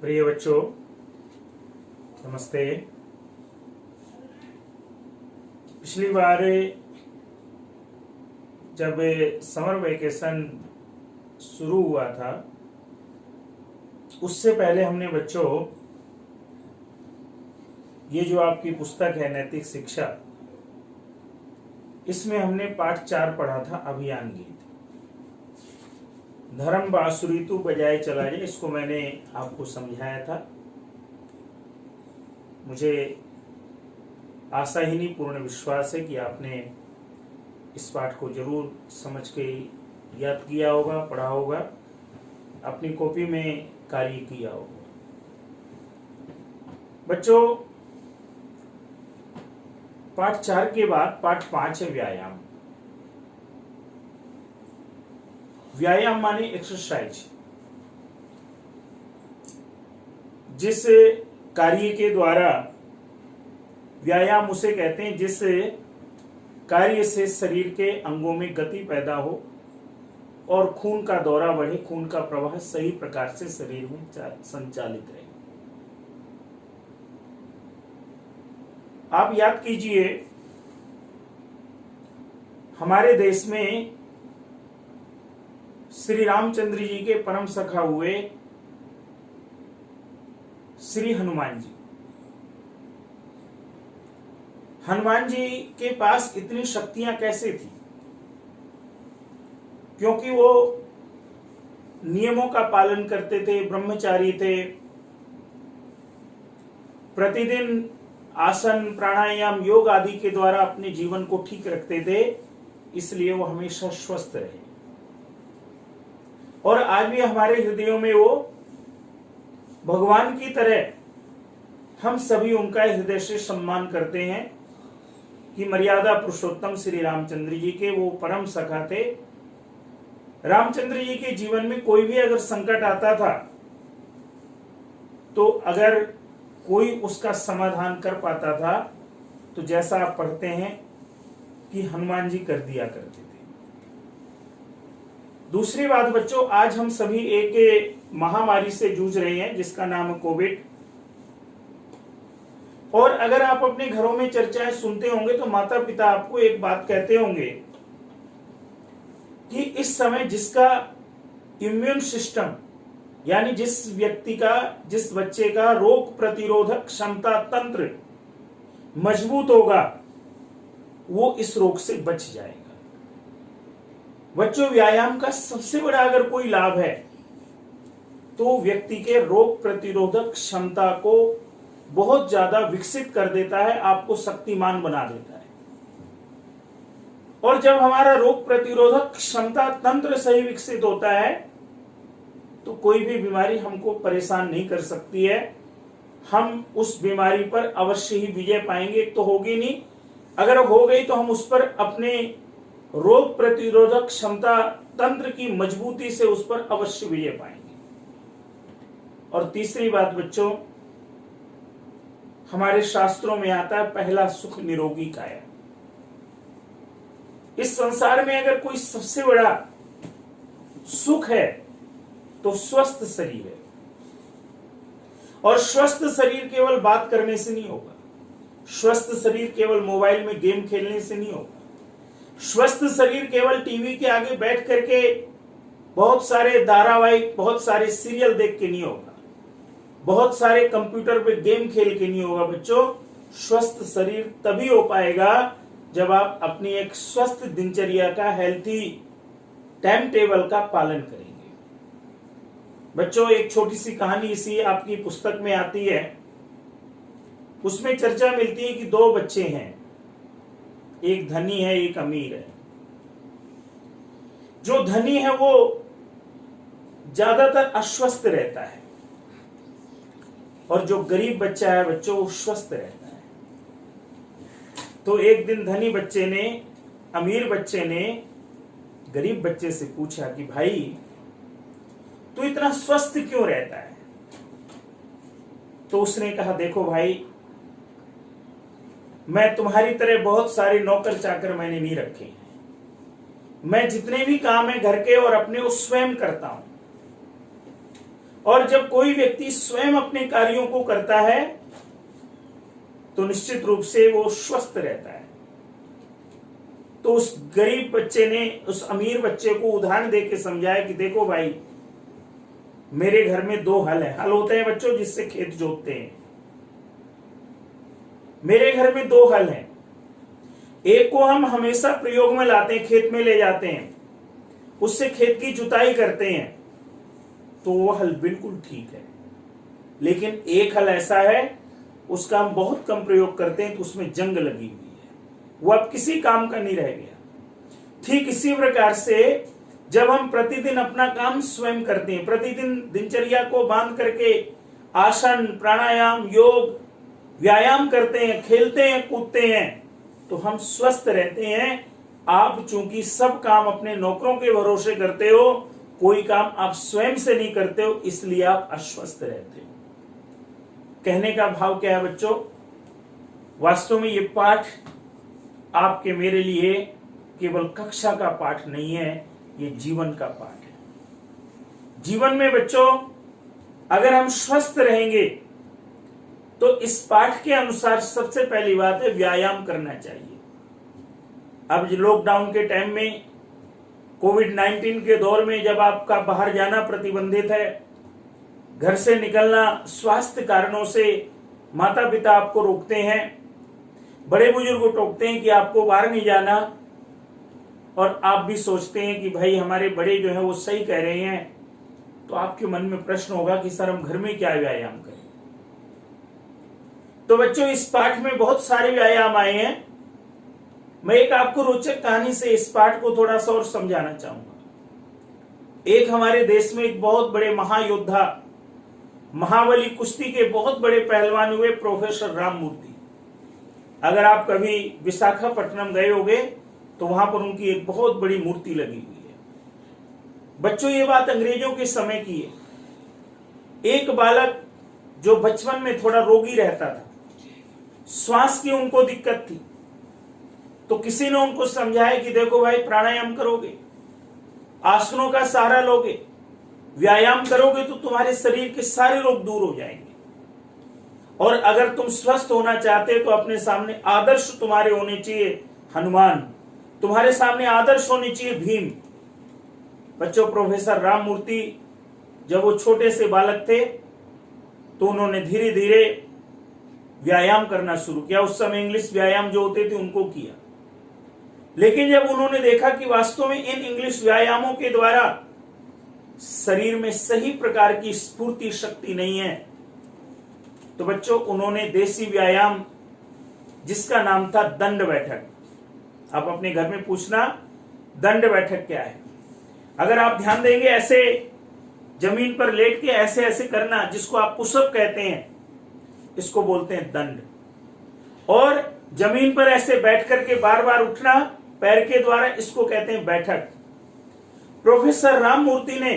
प्रिय बच्चों, नमस्ते। पिछली बार जब समर वेकेशन शुरू हुआ था, उससे पहले हमने बच्चों ये जो आपकी पुस्तक है नैतिक शिक्षा, इसमें हमने पाठ 4 पढ़ा था, अभियान गीत। धर्म बांसुरी तू बजाए चला जाए, इसको मैंने आपको समझाया था। मुझे आशा ही नहीं, पूर्ण विश्वास है कि आपने इस पाठ को जरूर समझ के याद किया होगा, पढ़ा होगा, अपनी कॉपी में कार्य किया होगा। बच्चों, पाठ 4 के बाद पाठ 5 है व्यायाम। व्यायाम माने एक्सरसाइज। जिस कार्य के द्वारा व्यायाम उसे कहते हैं जिस कार्य से शरीर के अंगों में गति पैदा हो और खून का दौरा बढ़े, खून का प्रवाह सही प्रकार से शरीर में संचालित रहे। आप याद कीजिए, हमारे देश में श्री रामचंद्र जी के परम सखा हुए श्री हनुमान जी। हनुमान जी के पास इतनी शक्तियां कैसे थी? क्योंकि वो नियमों का पालन करते थे, ब्रह्मचारी थे, प्रतिदिन आसन, प्राणायाम, योग आदि के द्वारा अपने जीवन को ठीक रखते थे, इसलिए वो हमेशा स्वस्थ रहे। और आज भी हमारे हृदयों में वो भगवान की तरह हम सभी उनका हृदय से सम्मान करते हैं कि मर्यादा पुरुषोत्तम श्री रामचंद्र जी के वो परम सखा थे। रामचंद्र जी के जीवन में कोई भी अगर संकट आता था तो अगर कोई उसका समाधान कर पाता था तो जैसा आप पढ़ते हैं कि हनुमान जी कर दिया करते थे। दूसरी बात बच्चों, आज हम सभी एक महामारी से जूझ रहे हैं जिसका नाम है कोविड। और अगर आप अपने घरों में चर्चाएं सुनते होंगे तो माता पिता आपको एक बात कहते होंगे कि इस समय जिसका इम्यून सिस्टम, यानी जिस व्यक्ति का, जिस बच्चे का रोग प्रतिरोधक क्षमता तंत्र मजबूत होगा, वो इस रोग से बच जाएगा। बच्चों, व्यायाम का सबसे बड़ा अगर कोई लाभ है तो व्यक्ति के रोग प्रतिरोधक क्षमता को बहुत ज्यादा विकसित कर देता है, आपको शक्तिमान बना देता है। और जब हमारा रोग प्रतिरोधक क्षमता तंत्र सही विकसित होता है तो कोई भी बीमारी हमको परेशान नहीं कर सकती है। हम उस बीमारी पर अवश्य ही विजय पाएंगे। तो होगी नहीं, अगर हो गई तो हम उस पर अपने रोग प्रतिरोधक क्षमता तंत्र की मजबूती से उस पर अवश्य विजय पाएंगे। और तीसरी बात बच्चों, हमारे शास्त्रों में आता है पहला सुख निरोगी काया। इस संसार में अगर कोई सबसे बड़ा सुख है तो स्वस्थ शरीर है। और स्वस्थ शरीर केवल बात करने से नहीं होगा, स्वस्थ शरीर केवल मोबाइल में गेम खेलने से नहीं होगा, स्वस्थ शरीर केवल टीवी के आगे बैठ करके बहुत सारे धारावाहिक, बहुत सारे सीरियल देख के नहीं होगा, बहुत सारे कंप्यूटर पे गेम खेल के नहीं होगा। बच्चों, स्वस्थ शरीर तभी हो पाएगा जब आप अपनी एक स्वस्थ दिनचर्या का, हेल्थी टाइम टेबल का पालन करेंगे। बच्चों, एक छोटी सी कहानी इसी आपकी पुस्तक में आती है। उसमें चर्चा मिलती है कि 2 बच्चे हैं, एक धनी है, एक अमीर है। जो धनी है वो ज्यादातर अस्वस्थ रहता है और जो गरीब बच्चा है बच्चों, वो स्वस्थ रहता है। तो एक दिन धनी बच्चे ने, अमीर बच्चे ने गरीब बच्चे से पूछा कि भाई, तू इतना स्वस्थ क्यों रहता है? तो उसने कहा, देखो भाई, मैं तुम्हारी तरह बहुत सारे नौकर चाकर मैंने नहीं रखे हैं। मैं जितने भी काम है घर के और अपने, वो स्वयं करता हूं। और जब कोई व्यक्ति स्वयं अपने कार्यों को करता है तो निश्चित रूप से वो स्वस्थ रहता है। तो उस गरीब बच्चे ने उस अमीर बच्चे को उदाहरण देके समझाया कि देखो भाई, मेरे घर में 2 हल है। हल होते हैं बच्चों जिससे खेत जोतते हैं। मेरे घर में 2 हल हैं। एक को हम हमेशा प्रयोग में लाते हैं, खेत में ले जाते हैं, उससे खेत की जुताई करते हैं, तो वो हल बिल्कुल ठीक है। लेकिन एक हल ऐसा है उसका हम बहुत कम प्रयोग करते हैं तो उसमें जंग लगी हुई है, वो अब किसी काम का नहीं रह गया। ठीक इसी प्रकार से जब हम प्रतिदिन अपना काम स्वयं करते हैं, प्रतिदिन दिनचर्या को बांध करके आसन, प्राणायाम, योग, व्यायाम करते हैं, खेलते हैं, कूदते हैं, तो हम स्वस्थ रहते हैं। आप चूंकि सब काम अपने नौकरों के भरोसे करते हो, कोई काम आप स्वयं से नहीं करते हो, इसलिए आप अस्वस्थ रहते हो। कहने का भाव क्या है बच्चों? वास्तव में ये पाठ आपके मेरे लिए केवल कक्षा का पाठ नहीं है, ये जीवन का पाठ है। जीवन में बच्चों अगर हम स्वस्थ रहेंगे तो इस पाठ के अनुसार सबसे पहली बात है व्यायाम करना चाहिए। अब लॉकडाउन के टाइम में, कोविड-19 के दौर में जब आपका बाहर जाना प्रतिबंधित है, घर से निकलना स्वास्थ्य कारणों से माता पिता आपको रोकते हैं, बड़े बुजुर्ग टोकते हैं कि आपको बाहर नहीं जाना, और आप भी सोचते हैं कि भाई हमारे बड़े जो हैं वो सही कह रहे हैं, तो आपके मन में प्रश्न होगा कि सर हम घर में क्या व्यायाम करें। तो बच्चों इस पाठ में बहुत सारे व्यायाम आए हैं। मैं एक आपको रोचक कहानी से इस पाठ को थोड़ा सा और समझाना चाहूंगा। एक हमारे देश में एक बहुत बड़े महायोद्धा, महाबली कुश्ती के बहुत बड़े पहलवान हुए प्रोफेसर राममूर्ति। अगर आप कभी विशाखापट्टनम गए होंगे तो वहां पर उनकी एक बहुत बड़ी मूर्ति लगी हुई है। बच्चों ये बात अंग्रेजों के समय की है। एक बालक जो बचपन में थोड़ा रोगी रहता था, श्वास की उनको दिक्कत थी, तो किसी ने उनको समझाया कि देखो भाई, प्राणायाम करोगे, आसनों का सहारा लोगे, व्यायाम करोगे तो तुम्हारे शरीर के सारे रोग दूर हो जाएंगे। और अगर तुम स्वस्थ होना चाहते हो तो अपने सामने आदर्श तुम्हारे होने चाहिए हनुमान, तुम्हारे सामने आदर्श होने चाहिए भीम। बच्चों प्रोफेसर राममूर्ति जब वो छोटे से बालक थे तो उन्होंने धीरे धीरे व्यायाम करना शुरू किया। उस समय इंग्लिश व्यायाम जो होते थे उनको किया, लेकिन जब उन्होंने देखा कि वास्तव में इन इंग्लिश व्यायामों के द्वारा शरीर में सही प्रकार की स्फूर्ति शक्ति नहीं है, तो बच्चों उन्होंने देसी व्यायाम जिसका नाम था दंड बैठक, आप अपने घर में पूछना दंड बैठक क्या है। अगर आप ध्यान देंगे, ऐसे जमीन पर लेट के ऐसे ऐसे करना, जिसको आप पुशअप कहते हैं, इसको बोलते हैं दंड। और जमीन पर ऐसे बैठ करके बार बार उठना पैर के द्वारा, इसको कहते हैं बैठक। प्रोफेसर राममूर्ति ने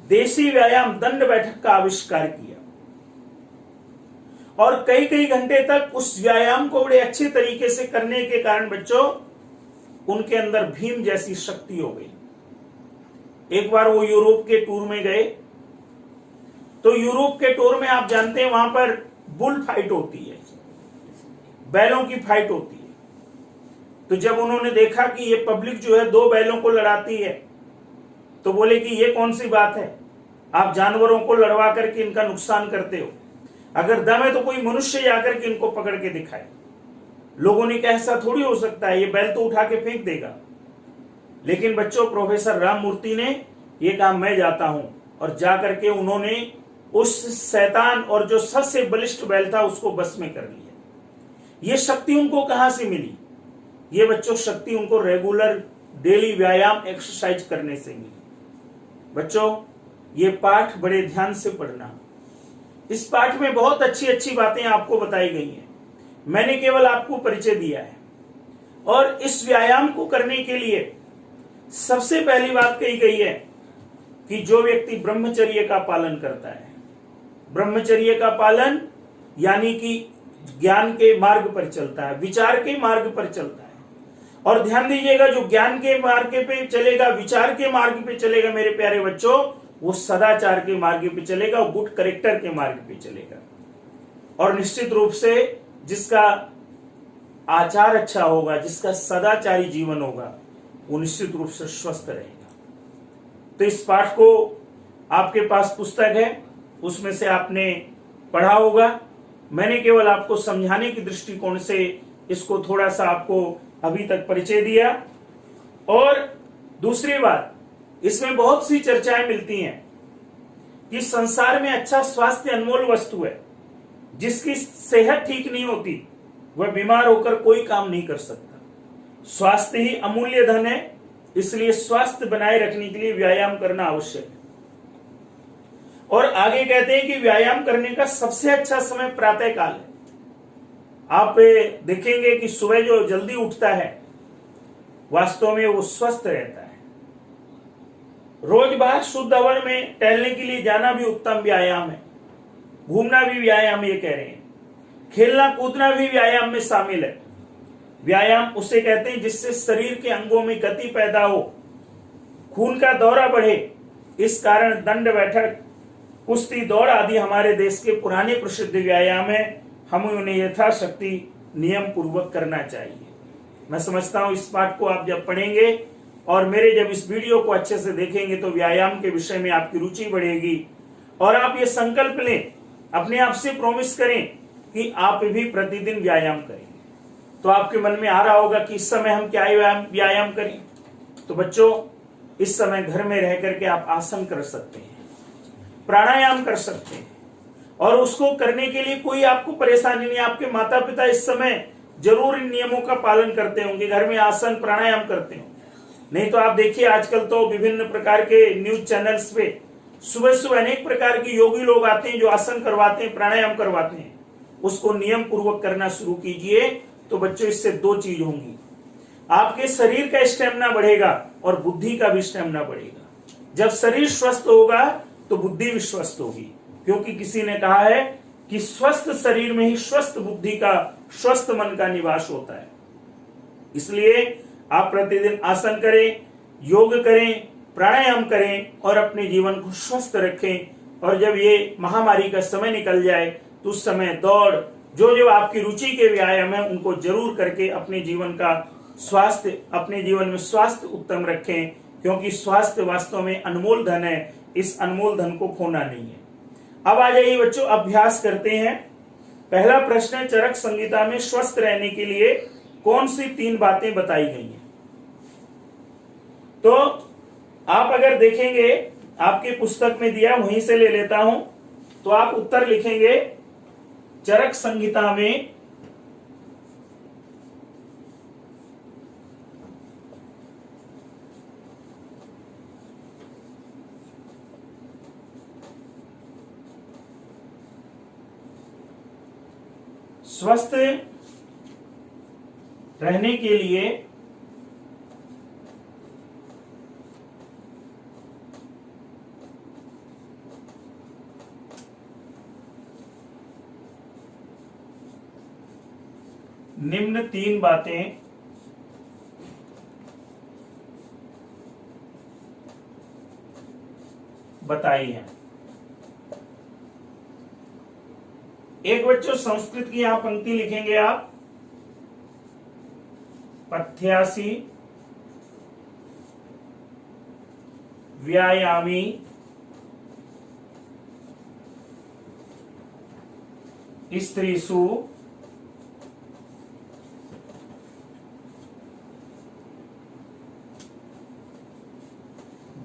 देसी व्यायाम दंड बैठक का आविष्कार किया और कई कई घंटे तक उस व्यायाम को बड़े अच्छे तरीके से करने के कारण बच्चों उनके अंदर भीम जैसी शक्ति हो गई। एक बार वो यूरोप के टूर में गए, तो यूरोप के टूर में आप जानते हैं वहां पर बुल फाइट होती है, बैलों की फाइट होती है। तो जब उन्होंने देखा कि ये पब्लिक जो है 2 बैलों को लड़ाती है, तो बोले कि ये कौन सी बात है, आप जानवरों को लड़वा करके इनका नुकसान करते हो, अगर दम है तो कोई मनुष्य जाकर के इनको पकड़ के दिखाए। लोगों ने कहा ऐसा थोड़ी हो सकता है, ये बैल तो उठा के फेंक देगा। लेकिन बच्चों प्रोफेसर राममूर्ति ने ये काम मैं जाता हूं, और जाकर के उन्होंने उस शैतान और जो सबसे बलिष्ठ बैल था उसको बस में कर लिया। ये शक्ति उनको कहां से मिली? ये बच्चों शक्ति उनको रेगुलर डेली व्यायाम एक्सरसाइज करने से मिली। बच्चों ये पाठ बड़े ध्यान से पढ़ना। इस पाठ में बहुत अच्छी अच्छी बातें आपको बताई गई हैं, मैंने केवल आपको परिचय दिया है। और इस व्यायाम को करने के लिए सबसे पहली बात कही गई है कि जो व्यक्ति ब्रह्मचर्य का पालन करता है, ब्रह्मचर्य का पालन यानी कि ज्ञान के मार्ग पर चलता है, विचार के मार्ग पर चलता है। और ध्यान दीजिएगा, जो ज्ञान के मार्ग पे चलेगा, विचार के मार्ग पे चलेगा मेरे प्यारे बच्चों, वो सदाचार के मार्ग पे चलेगा, वो गुड करेक्टर के मार्ग पे चलेगा। और निश्चित रूप से जिसका आचार अच्छा होगा, जिसका सदाचारी जीवन होगा, वो निश्चित रूप से स्वस्थ रहेगा। तो इस पाठ को आपके पास पुस्तक है, उसमें से आपने पढ़ा होगा। मैंने केवल आपको समझाने की दृष्टिकोण से इसको थोड़ा सा आपको अभी तक परिचय दिया। और दूसरी बात, इसमें बहुत सी चर्चाएं मिलती हैं कि संसार में अच्छा स्वास्थ्य अनमोल वस्तु है। जिसकी सेहत ठीक नहीं होती वह बीमार होकर कोई काम नहीं कर सकता। स्वास्थ्य ही अमूल्य धन है, इसलिए स्वास्थ्य बनाए रखने के लिए व्यायाम करना आवश्यक है। और आगे कहते हैं कि व्यायाम करने का सबसे अच्छा समय प्रातः काल है। आप देखेंगे कि सुबह जो जल्दी उठता है वास्तव में वो स्वस्थ रहता है। रोज बाहर शुद्ध हवा में टहलने के लिए जाना भी उत्तम व्यायाम है। घूमना भी व्यायाम ये कह रहे हैं। खेलना कूदना भी व्यायाम में शामिल है। व्यायाम उसे कहते हैं जिससे शरीर के अंगों में गति पैदा हो, खून का दौरा बढ़े। इस कारण दंड बैठक, कुश्ती, दौड़ आदि हमारे देश के पुराने प्रसिद्ध व्यायाम है। हमें उन्हें यथाशक्ति नियम पूर्वक करना चाहिए। मैं समझता हूं इस पाठ को आप जब पढ़ेंगे और मेरे जब इस वीडियो को अच्छे से देखेंगे तो व्यायाम के विषय में आपकी रुचि बढ़ेगी और आप ये संकल्प लें, अपने आप से प्रॉमिस करें कि आप भी प्रतिदिन व्यायाम करेंगे। तो आपके मन में आ रहा होगा कि इस समय हम क्या व्यायाम करें। तो बच्चों, इस समय घर में रह करके आप आसन कर सकते हैं, प्राणायाम कर सकते हैं और उसको करने के लिए कोई आपको परेशानी नहीं। आपके माता पिता इस समय जरूर इन नियमों का पालन करते होंगे, घर में आसन प्राणायाम करते होंगे। नहीं तो आप देखिए आजकल तो विभिन्न प्रकार के न्यूज चैनल्स पे सुबह सुबह अनेक प्रकार के योगी लोग आते हैं जो आसन करवाते हैं, प्राणायाम करवाते हैं। उसको नियम पूर्वक करना शुरू कीजिए। तो बच्चों, इससे दो चीज होंगी, आपके शरीर का स्टेमिना बढ़ेगा और बुद्धि का भी स्टेमिना बढ़ेगा। जब शरीर स्वस्थ होगा तो बुद्धि भी स्वस्थ होगी, क्योंकि किसी ने कहा है कि स्वस्थ शरीर में ही स्वस्थ बुद्धि का, स्वस्थ मन का निवास होता है। इसलिए आप प्रतिदिन आसन करें, योग करें, प्राणायाम करें और अपने जीवन को स्वस्थ रखें। और जब ये महामारी का समय निकल जाए तो उस समय दौड़, जो जो आपकी रुचि के व्यायाम है उनको जरूर करके अपने जीवन का स्वास्थ्य, अपने जीवन में स्वास्थ्य उत्तम रखें, क्योंकि स्वास्थ्य वास्तव में अनमोल धन है। इस अनमोल धन को खोना नहीं है। अब आ जाइए बच्चों, अभ्यास करते हैं। पहला प्रश्न है, चरक संहिता में स्वस्थ रहने के लिए कौन सी 3 बातें बताई गई हैं। तो आप अगर देखेंगे, आपके पुस्तक में दिया, वहीं से ले लेता हूं, तो आप उत्तर लिखेंगे चरक संहिता में स्वस्थ रहने के लिए निम्न 3 बातें बताई हैं। एक बच्चों, संस्कृत की यहां पंक्ति लिखेंगे आप, पथ्यासी व्यायामी स्त्रीषु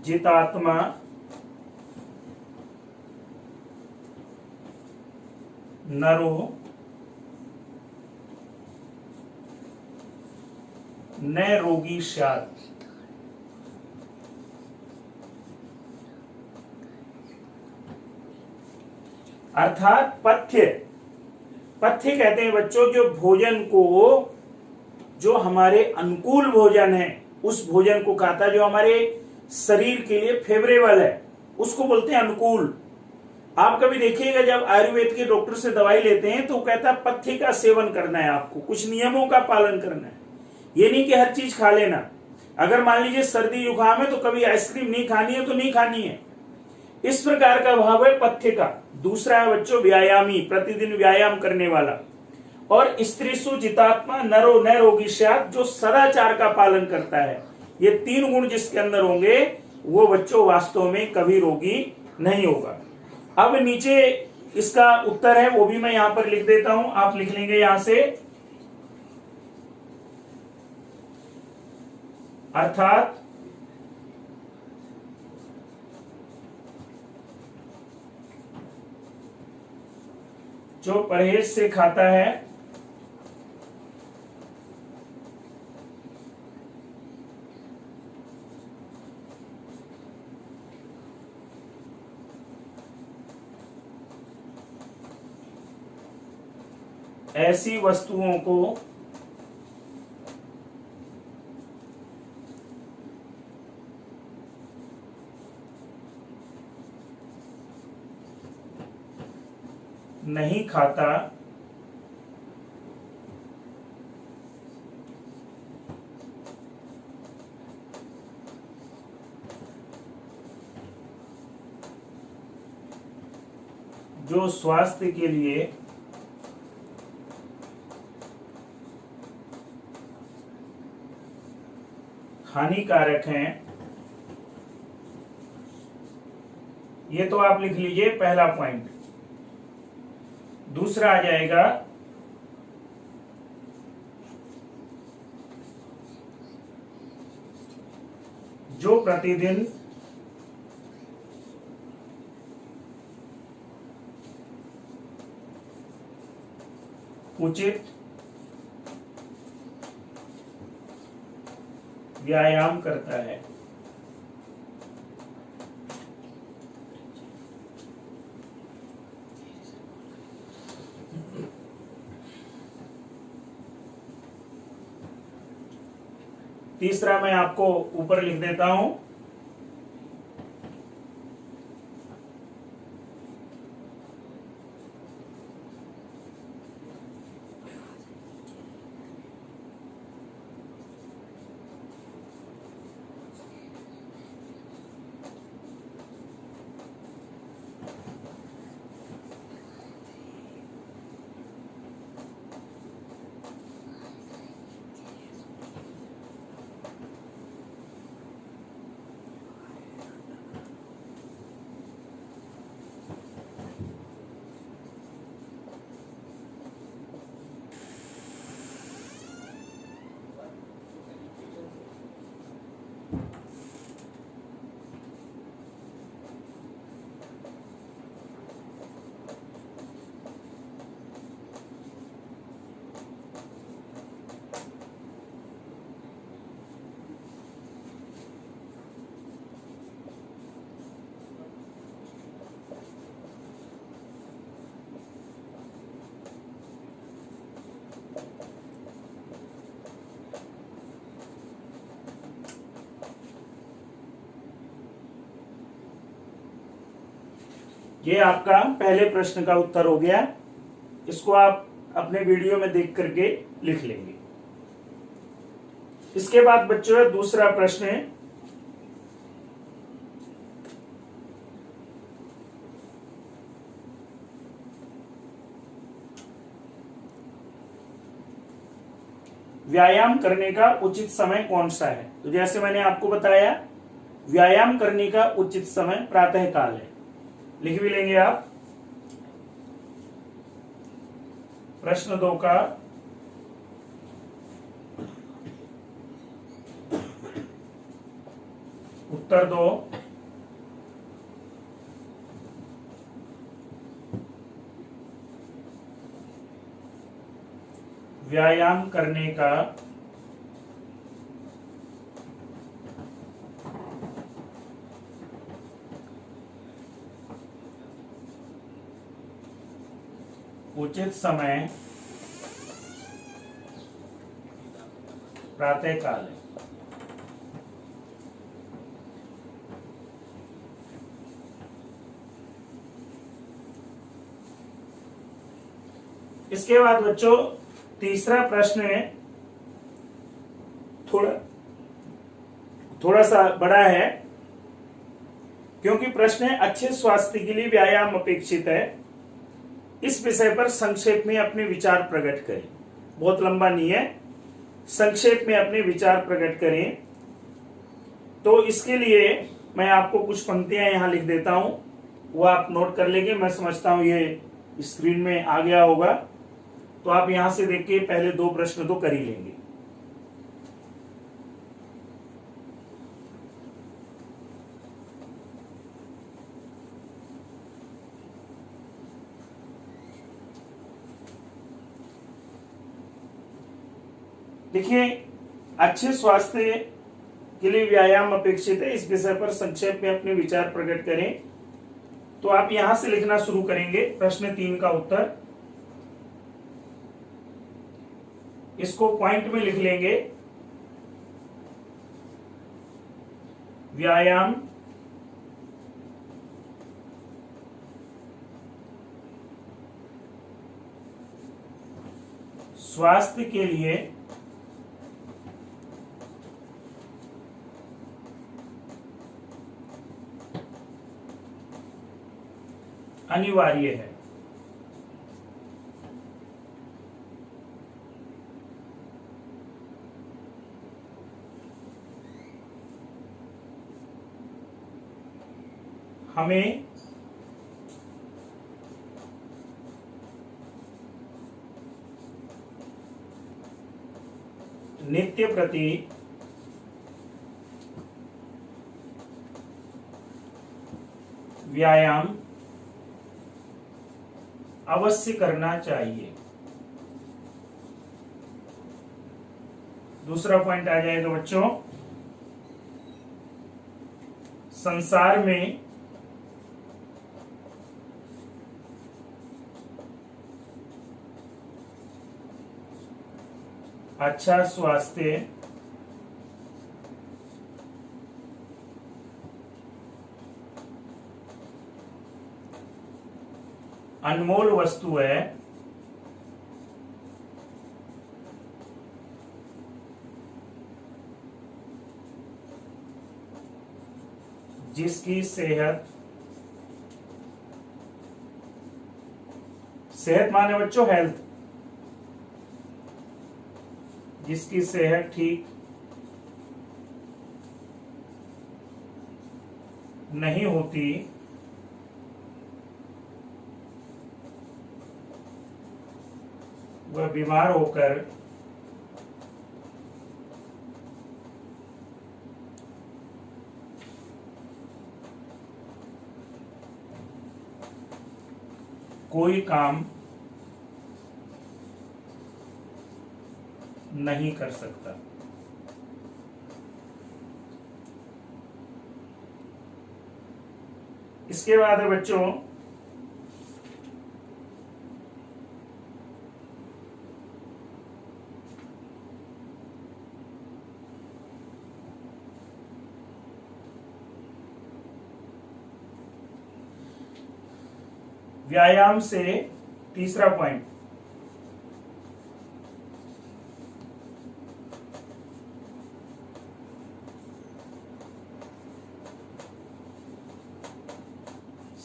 जितात्मा नरो न रोगी स्यात्। अर्थात पथ्य कहते हैं बच्चों जो भोजन को, जो हमारे अनुकूल भोजन है उस भोजन को खाता, जो हमारे शरीर के लिए फेवरेबल है उसको बोलते हैं अनुकूल। आप कभी देखिएगा जब आयुर्वेद के डॉक्टर से दवाई लेते हैं तो कहता है पथ्य का सेवन करना है, आपको कुछ नियमों का पालन करना है। ये नहीं कि हर चीज खा लेना। अगर मान लीजिए सर्दी जुकाम है तो कभी आइसक्रीम नहीं खानी है तो नहीं खानी है, इस प्रकार का भाव है पथ्य का। दूसरा है बच्चों व्यायामी, प्रतिदिन व्यायाम करने वाला। और स्त्रीसु जितात्मा नरो न रोगी स्यात्, जो सदाचार का पालन करता है। ये 3 गुण जिसके अंदर होंगे वो बच्चों वास्तव में कभी रोगी नहीं होगा। अब नीचे इसका उत्तर है, वो भी मैं यहां पर लिख देता हूं, आप लिख लेंगे यहां से। अर्थात जो परहेज से खाता है ऐसी वस्तुओं को नहीं खाता, जो स्वास्थ्य के लिए हानिकारक हैं। ये तो आप लिख लीजिए पहला पॉइंट। दूसरा आ जाएगा जो प्रतिदिन उचित व्यायाम करता है। तीसरा मैं आपको ऊपर लिख देता हूं, ये आपका पहले प्रश्न का उत्तर हो गया। इसको आप अपने वीडियो में देख करके लिख लेंगे। इसके बाद बच्चों दूसरा प्रश्न है, व्यायाम करने का उचित समय कौन सा है। तो जैसे मैंने आपको बताया व्यायाम करने का उचित समय प्रातः काल है। लिख भी लेंगे आप। प्रश्न 2 का उत्तर दो। व्यायाम करने का उचित समय प्रातः काल है। इसके बाद बच्चों तीसरा प्रश्न है, थोड़ा सा बड़ा है। क्योंकि प्रश्न है अच्छे स्वास्थ्य के लिए व्यायाम अपेक्षित है, इस विषय पर संक्षेप में अपने विचार प्रकट करें। बहुत लंबा नहीं है, संक्षेप में अपने विचार प्रकट करें। तो इसके लिए मैं आपको कुछ पंक्तियां यहां लिख देता हूं, वो आप नोट कर लेंगे। मैं समझता हूं ये स्क्रीन में आ गया होगा, तो आप यहां से देख के पहले 2 प्रश्न तो कर ही लेंगे। देखिए, अच्छे स्वास्थ्य के लिए व्यायाम अपेक्षित है, इस विषय पर संक्षेप में अपने विचार प्रकट करें। तो आप यहां से लिखना शुरू करेंगे प्रश्न 3 का उत्तर। इसको पॉइंट में लिख लेंगे, व्यायाम स्वास्थ्य के लिए अनिवार्य है। हमें नित्य प्रति व्यायाम अवश्य करना चाहिए। दूसरा पॉइंट आ जाएगा बच्चों, संसार में अच्छा स्वास्थ्य अनमोल वस्तु है, जिसकी सेहत माने बच्चों हेल्थ, जिसकी सेहत ठीक नहीं होती वह बीमार होकर कोई काम नहीं कर सकता। इसके बाद है बच्चों व्यायाम से तीसरा पॉइंट,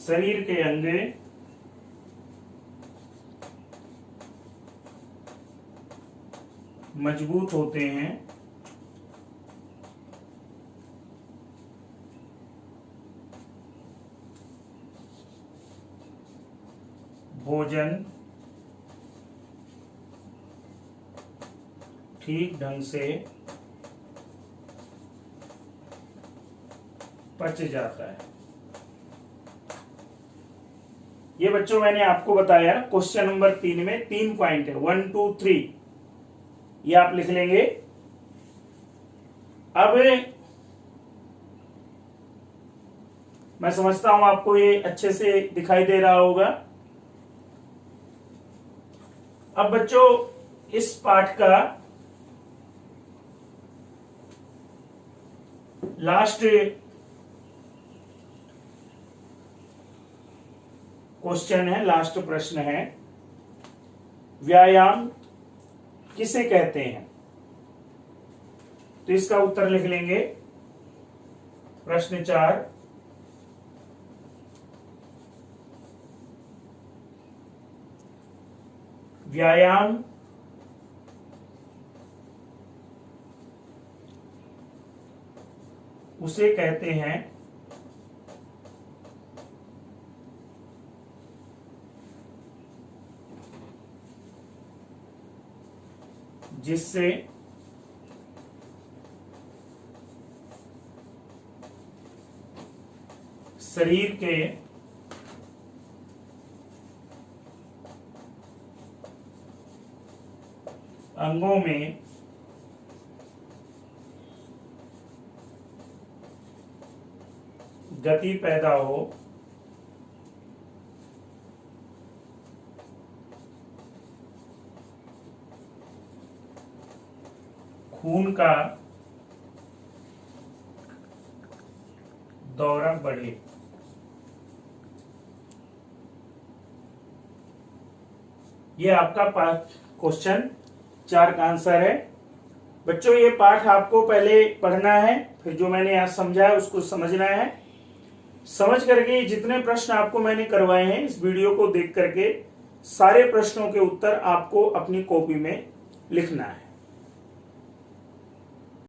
शरीर के अंग मजबूत होते हैं, भोजन ठीक ढंग से पच जाता है। ये बच्चों मैंने आपको बताया क्वेश्चन नंबर 3 में 3 पॉइंट है, 1 2 3, ये आप लिख लेंगे। अब मैं समझता हूं आपको ये अच्छे से दिखाई दे रहा होगा। अब बच्चों इस पाठ का लास्ट क्वेश्चन है, लास्ट प्रश्न है, व्यायाम किसे कहते हैं? तो इसका उत्तर लिख लेंगे प्रश्न 4, व्यायाम उसे कहते हैं जिससे शरीर के अंगों में गति पैदा हो, खून का दौरा बढ़े। ये आपका क्वेश्चन 4 का आंसर है। बच्चों ये पाठ आपको पहले पढ़ना है, फिर जो मैंने आज समझाया उसको समझना है। समझ करके जितने प्रश्न आपको मैंने करवाए हैं इस वीडियो को देख करके सारे प्रश्नों के उत्तर आपको अपनी कॉपी में लिखना है।